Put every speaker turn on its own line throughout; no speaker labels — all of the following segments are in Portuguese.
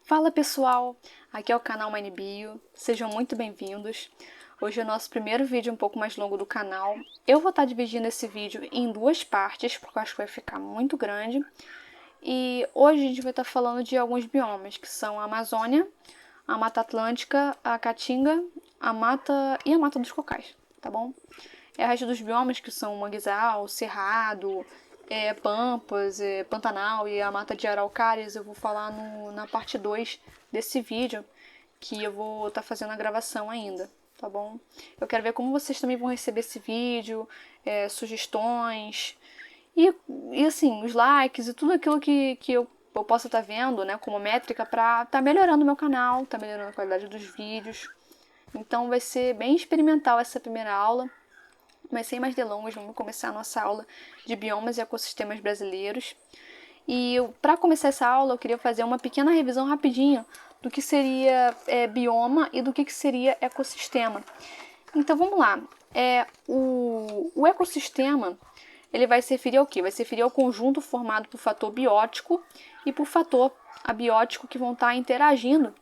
Fala pessoal, aqui é o canal MineBio, sejam muito bem-vindos. Hoje é o nosso primeiro vídeo um pouco mais longo do canal. Eu vou estar dividindo esse vídeo em duas partes, porque eu acho que vai ficar muito grande. E hoje a gente vai estar falando de alguns biomas, que são a Amazônia, a Mata Atlântica, a Caatinga, a Mata e a Mata dos Cocais, tá bom? É o resto dos biomas, que são manguezal, cerrado, pampas, pantanal e a mata de araucárias, eu vou falar na parte 2 desse vídeo, que eu vou estar fazendo a gravação ainda, tá bom? Eu quero ver como vocês também vão receber esse vídeo, sugestões e assim, os likes e tudo aquilo que eu possa estar vendo, né, como métrica para estar melhorando o meu canal, estar melhorando a qualidade dos vídeos. Então vai ser bem experimental essa primeira aula. Mas sem mais delongas, vamos começar a nossa aula de biomas e ecossistemas brasileiros. E para começar essa aula, eu queria fazer uma pequena revisão rapidinho do que seria bioma e do que seria ecossistema. Então vamos lá. O ecossistema, ele vai se referir ao quê? Vai se referir ao conjunto formado por fator biótico e por fator abiótico que vão estar interagindo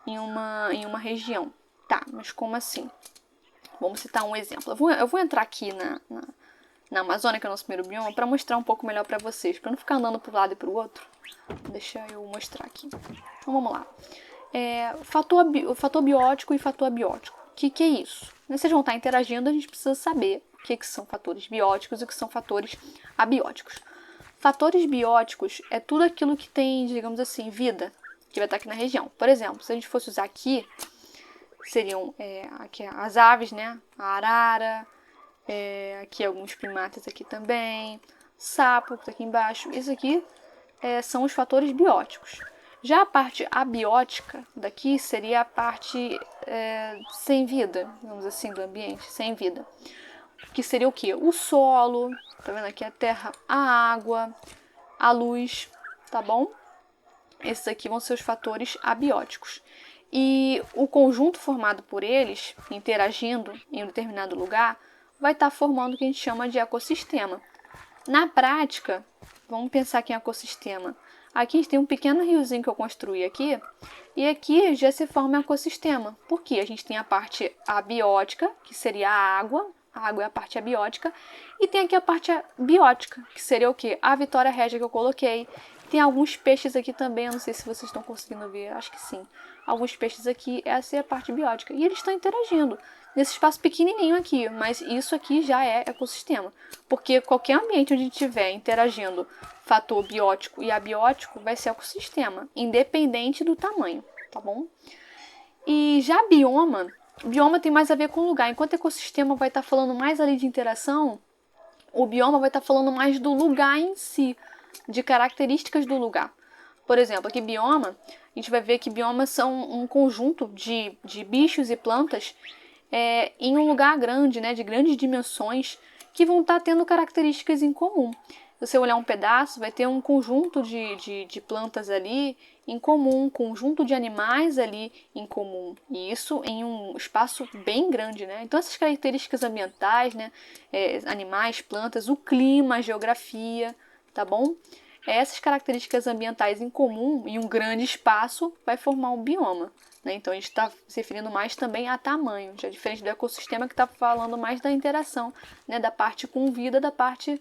em uma região. Tá, mas como assim? Vamos citar um exemplo. Eu vou entrar aqui na Amazônia, que é o nosso primeiro bioma, para mostrar um pouco melhor para vocês, para não ficar andando para um lado e para o outro. Deixa eu mostrar aqui. Então vamos lá. Fator biótico e fator abiótico. O que é isso? Vocês vão estar interagindo, a gente precisa saber o que são fatores bióticos e o que são fatores abióticos. Fatores bióticos é tudo aquilo que tem, digamos assim, vida, que vai estar aqui na região. Por exemplo, se a gente fosse usar aqui, seriam aqui as aves, né? A arara, aqui alguns primatas aqui também, sapo que tá aqui embaixo. Isso aqui são os fatores bióticos. Já a parte abiótica daqui seria a parte sem vida, vamos assim, do ambiente, sem vida. Que seria o quê? O solo, tá vendo aqui a terra, a água, a luz, tá bom? Esses aqui vão ser os fatores abióticos. E o conjunto formado por eles, interagindo em um determinado lugar, vai estar formando o que a gente chama de ecossistema. Na prática, vamos pensar aqui em ecossistema. Aqui a gente tem um pequeno riozinho que eu construí aqui, e aqui já se forma um ecossistema. Por quê? A gente tem a parte abiótica, que seria a água é a parte abiótica, e tem aqui a parte biótica, que seria o quê? A Vitória Régia que eu coloquei. Tem alguns peixes aqui também, eu não sei se vocês estão conseguindo ver, acho que sim. Alguns peixes aqui, essa é a parte biótica. E eles estão interagindo nesse espaço pequenininho aqui, mas isso aqui já é ecossistema. Porque qualquer ambiente onde estiver interagindo fator biótico e abiótico vai ser ecossistema, independente do tamanho, tá bom? E já bioma tem mais a ver com o lugar. Enquanto ecossistema vai estar falando mais ali de interação, o bioma vai estar falando mais do lugar em si, de características do lugar. Por exemplo, aqui bioma, a gente vai ver que biomas são um conjunto de bichos e plantas em um lugar grande, né, de grandes dimensões, que vão estar tendo características em comum. Se você olhar um pedaço, vai ter um conjunto de plantas ali em comum, um conjunto de animais ali em comum. E isso em um espaço bem grande, né? Então essas características ambientais, né, animais, plantas, o clima, a geografia, tá bom? Essas características ambientais em comum em um grande espaço vai formar um bioma. Né? Então a gente está se referindo mais também a tamanho, já diferente do ecossistema que está falando mais da interação, né? Da parte com vida da parte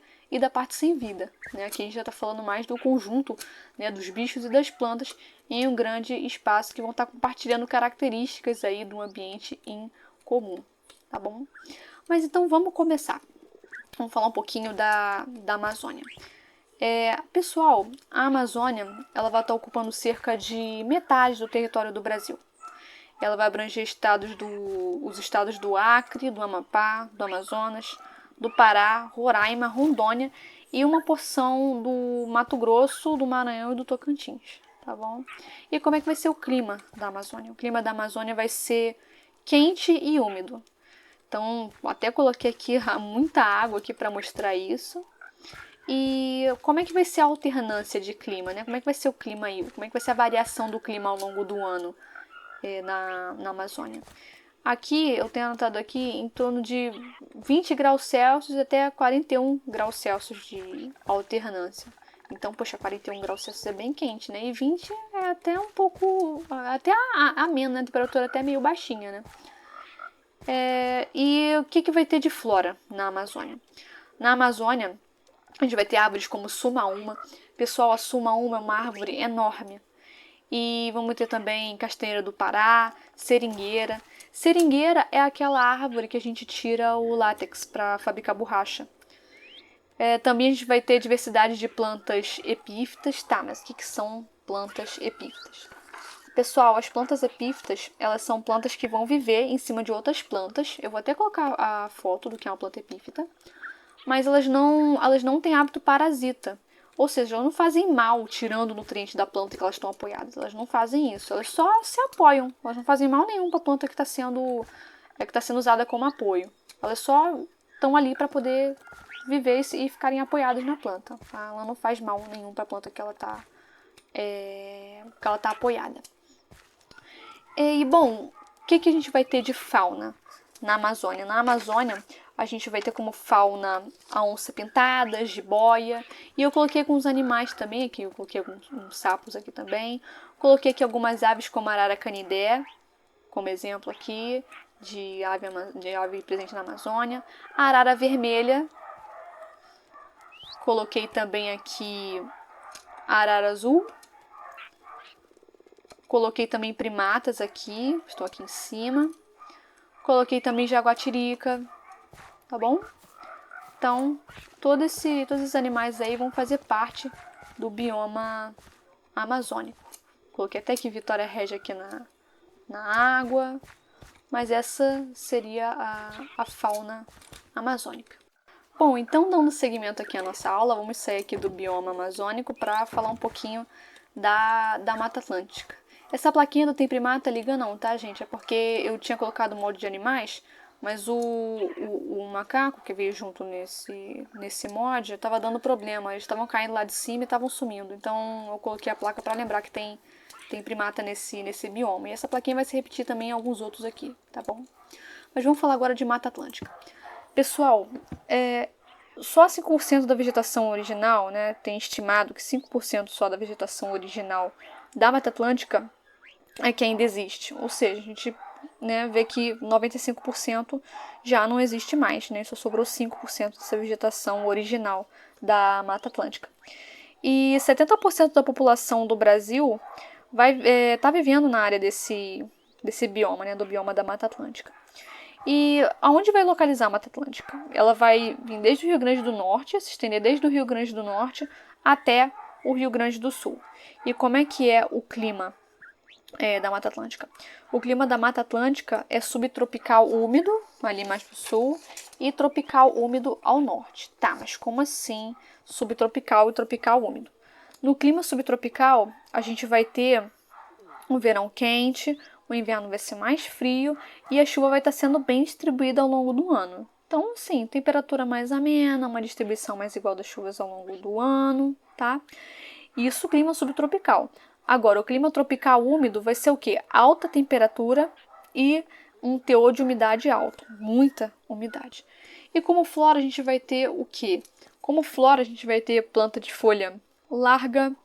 sem vida. Né? Aqui a gente já está falando mais do conjunto, né? Dos bichos e das plantas em um grande espaço que vão estar compartilhando características aí do ambiente em comum. Tá bom? Mas então vamos começar. Vamos falar um pouquinho da Amazônia. Pessoal, a Amazônia ela vai estar ocupando cerca de metade do território do Brasil. Ela vai abranger os estados do Acre, do Amapá, do Amazonas, do Pará, Roraima, Rondônia e uma porção do Mato Grosso, do Maranhão e do Tocantins, tá bom? E como é que vai ser o clima da Amazônia? O clima da Amazônia vai ser quente e úmido. Então, até coloquei aqui muita água aqui para mostrar isso. E como é que vai ser a alternância de clima, né? Como é que vai ser o clima aí? Como é que vai ser a variação do clima ao longo do ano na Amazônia? Aqui, eu tenho anotado aqui em torno de 20 graus Celsius até 41 graus Celsius de alternância. Então, poxa, 41 graus Celsius é bem quente, né? E 20 é até um pouco, até ameno, né? A temperatura até meio baixinha, né? E o que vai ter de flora na Amazônia? Na Amazônia, a gente vai ter árvores como sumaúma. Pessoal, a sumaúma é uma árvore enorme. E vamos ter também castanheira do Pará, seringueira. Seringueira é aquela árvore que a gente tira o látex para fabricar borracha. Também a gente vai ter diversidade de plantas epífitas. Tá, mas o que são plantas epífitas? Pessoal, as plantas epífitas, elas são plantas que vão viver em cima de outras plantas. Eu vou até colocar a foto do que é uma planta epífita. Mas elas não têm hábito parasita. Ou seja, elas não fazem mal tirando o nutriente da planta que elas estão apoiadas. Elas não fazem isso. Elas só se apoiam. Elas não fazem mal nenhum para a planta que está sendo usada como apoio. Elas só estão ali para poder viver e ficarem apoiadas na planta. Tá? Ela não faz mal nenhum para a planta que ela está apoiada. E bom, o que a gente vai ter de fauna na Amazônia? Na Amazônia, a gente vai ter como fauna a onça-pintada, jiboia. E eu coloquei alguns animais também aqui. Eu coloquei alguns sapos aqui também. Coloquei aqui algumas aves como a arara canidé, como exemplo aqui, de ave presente na Amazônia. A arara vermelha. Coloquei também aqui a arara azul. Coloquei também primatas aqui. Estou aqui em cima. Coloquei também jaguatirica. Tá bom? Então, todos esses animais aí vão fazer parte do bioma amazônico. Coloquei até aqui Vitória Régia aqui na água, mas essa seria a fauna amazônica. Bom, então dando seguimento aqui à nossa aula, vamos sair aqui do bioma amazônico para falar um pouquinho da Mata Atlântica. Essa plaquinha do Tem Primata liga não, tá, gente? É porque eu tinha colocado um molde de animais, mas o macaco que veio junto nesse mod estava dando problema. Eles estavam caindo lá de cima e estavam sumindo. Então eu coloquei a placa para lembrar que tem primata nesse bioma. E essa plaquinha vai se repetir também em alguns outros aqui, tá bom? Mas vamos falar agora de Mata Atlântica. Pessoal, só 5% da vegetação original, né? Tem estimado que 5% só da vegetação original da Mata Atlântica é que ainda existe. Ou seja, a gente vê que 95% já não existe mais, né? Só sobrou 5% dessa vegetação original da Mata Atlântica. E 70% da população do Brasil tá vivendo na área desse bioma, né? Do bioma da Mata Atlântica. E aonde vai localizar a Mata Atlântica? Ela vai vir desde o Rio Grande do Norte, se estender desde o Rio Grande do Norte até o Rio Grande do Sul. E como é que é o clima da Mata Atlântica? O clima da Mata Atlântica é subtropical úmido, ali mais pro sul, e tropical úmido ao norte. Tá, mas como assim subtropical e tropical úmido? No clima subtropical, a gente vai ter um verão quente, o inverno vai ser mais frio e a chuva vai estar sendo bem distribuída ao longo do ano. Então, sim, temperatura mais amena, uma distribuição mais igual das chuvas ao longo do ano, tá? Isso clima subtropical. Agora, o clima tropical úmido vai ser o quê? Alta temperatura e um teor de umidade alto, muita umidade. E como flora a gente vai ter o quê? Como flora a gente vai ter planta de folha larga,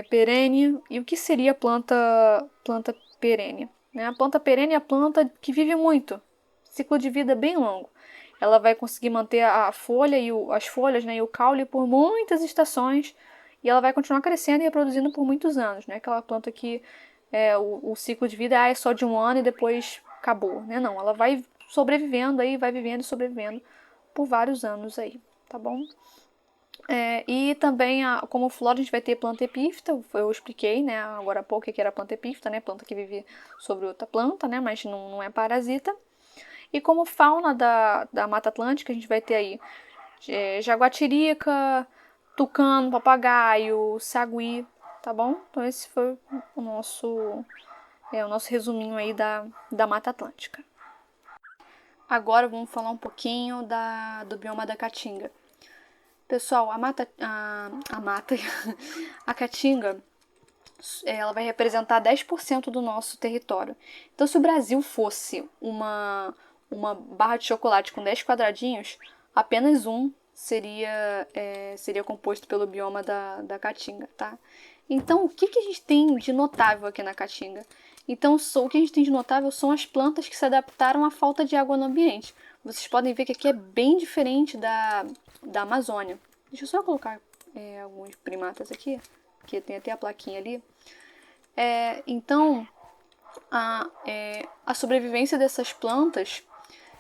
perene. E o que seria planta perene? A planta perene é a planta que vive muito, ciclo de vida bem longo. Ela vai conseguir manter a folha e as folhas, né, e o caule por muitas estações. E ela vai continuar crescendo e reproduzindo por muitos anos, né? Aquela planta que o ciclo de vida é só de um ano e depois acabou, né? Não, ela vai sobrevivendo aí, vai vivendo e sobrevivendo por vários anos aí, tá bom? E também, como flora, a gente vai ter planta epífita, eu expliquei, né, agora há pouco o que era a planta epífita, né? Planta que vive sobre outra planta, né? Mas não é parasita. E como fauna da Mata Atlântica, a gente vai ter aí jaguatirica, tucano, papagaio, sagui, tá bom? Então esse foi o nosso resuminho aí da Mata Atlântica. Agora vamos falar um pouquinho do bioma da Caatinga. Pessoal, a Caatinga, ela vai representar 10% do nosso território. Então, se o Brasil fosse uma barra de chocolate com 10 quadradinhos, apenas um seria composto pelo bioma da Caatinga, tá? Então, o que a gente tem de notável aqui na Caatinga? Então, o que a gente tem de notável são as plantas que se adaptaram à falta de água no ambiente. Vocês podem ver que aqui é bem diferente da Amazônia. Deixa eu só colocar alguns primatas aqui, que tem até a plaquinha ali. Então, a sobrevivência dessas plantas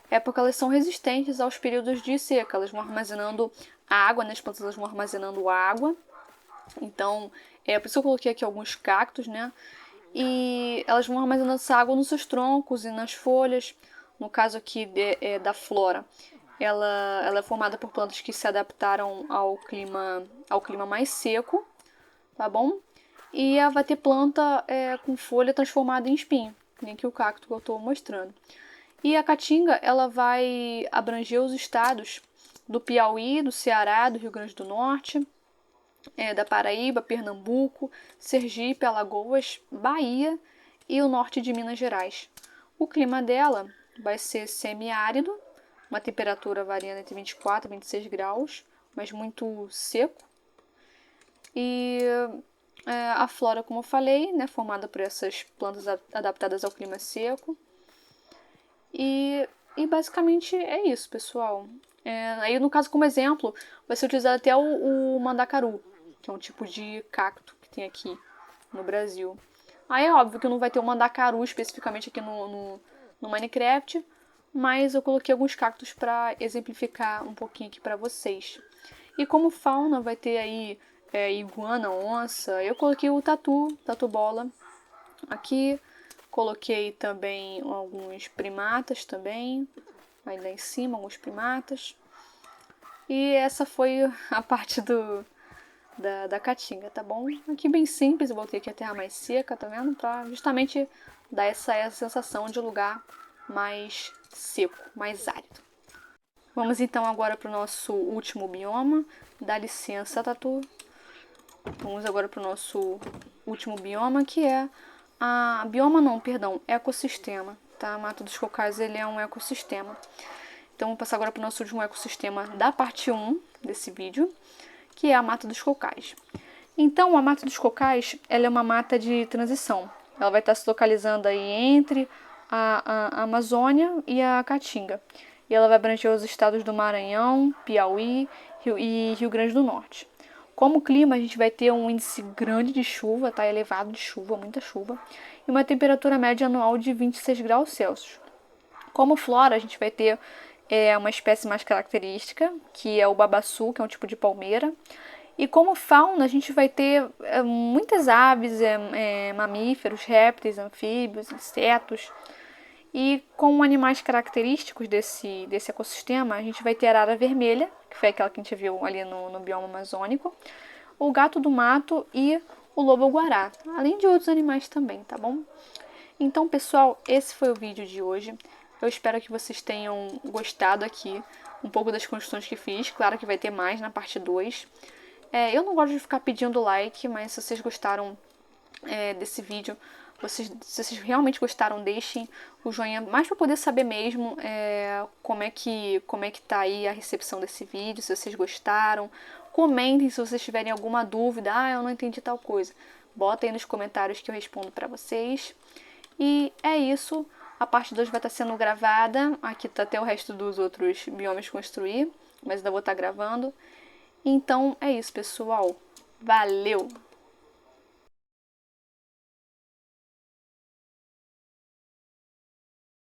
é porque elas são resistentes aos períodos de seca. Elas vão armazenando a água, né? As plantas elas vão armazenando água. Então, por isso eu coloquei aqui alguns cactos, né? E elas vão armazenando essa água nos seus troncos e nas folhas. No caso aqui da flora, ela é formada por plantas que se adaptaram ao clima mais seco, tá bom? E ela vai ter planta com folha transformada em espinho, nem que o cacto que eu estou mostrando. E a Caatinga, ela vai abranger os estados do Piauí, do Ceará, do Rio Grande do Norte, da Paraíba, Pernambuco, Sergipe, Alagoas, Bahia e o norte de Minas Gerais. O clima dela vai ser semiárido, uma temperatura variando entre 24 e 26 graus, mas muito seco. E a flora, como eu falei, né, formada por essas plantas adaptadas ao clima seco. E basicamente é isso, pessoal. Aí, no caso, como exemplo, vai ser utilizado até o mandacaru, que é um tipo de cacto que tem aqui no Brasil. Aí é óbvio que não vai ter o mandacaru especificamente aqui no Minecraft, mas eu coloquei alguns cactos para exemplificar um pouquinho aqui para vocês. E como fauna vai ter aí iguana, onça, eu coloquei o tatu-bola aqui. Coloquei também alguns primatas também, aí lá em cima alguns primatas. E essa foi a parte da Caatinga, tá bom? Aqui bem simples, eu voltei aqui a terra mais seca, tá vendo? Pra justamente dar essa sensação de lugar mais seco, mais árido. Vamos então agora para o nosso último bioma. Dá licença, Tatu. Vamos agora para o nosso último bioma, que é ecossistema, tá? Mato dos Cocais, ele é um ecossistema. Então, vamos passar agora para o nosso último ecossistema da parte 1 desse vídeo, que é a Mata dos Cocais. Então, a Mata dos Cocais, ela é uma mata de transição. Ela vai estar se localizando aí entre a Amazônia e a Caatinga. E ela vai abranger os estados do Maranhão, Piauí e Rio Grande do Norte. Como clima, a gente vai ter um índice grande de chuva, tá? Elevado de chuva, muita chuva. E uma temperatura média anual de 26 graus Celsius. Como flora, a gente vai ter uma espécie mais característica, que é o babaçu, que é um tipo de palmeira. E como fauna, a gente vai ter muitas aves, mamíferos, répteis, anfíbios, insetos. E com animais característicos desse ecossistema, a gente vai ter a arara vermelha, que foi aquela que a gente viu ali no bioma amazônico, o gato do mato e o lobo-guará, além de outros animais também, tá bom? Então, pessoal, esse foi o vídeo de hoje. Eu espero que vocês tenham gostado aqui um pouco das construções que fiz. Claro que vai ter mais na parte 2. Eu não gosto de ficar pedindo like, mas se vocês gostaram desse vídeo, se vocês realmente gostaram, deixem o joinha, mais para poder saber mesmo como é que tá aí a recepção desse vídeo, se vocês gostaram. Comentem se vocês tiverem alguma dúvida, eu não entendi tal coisa. Bota aí nos comentários que eu respondo para vocês. E é isso, a parte 2 vai estar sendo gravada, aqui tá até o resto dos outros biomas construir, mas ainda vou estar gravando. Então é isso, pessoal. Valeu!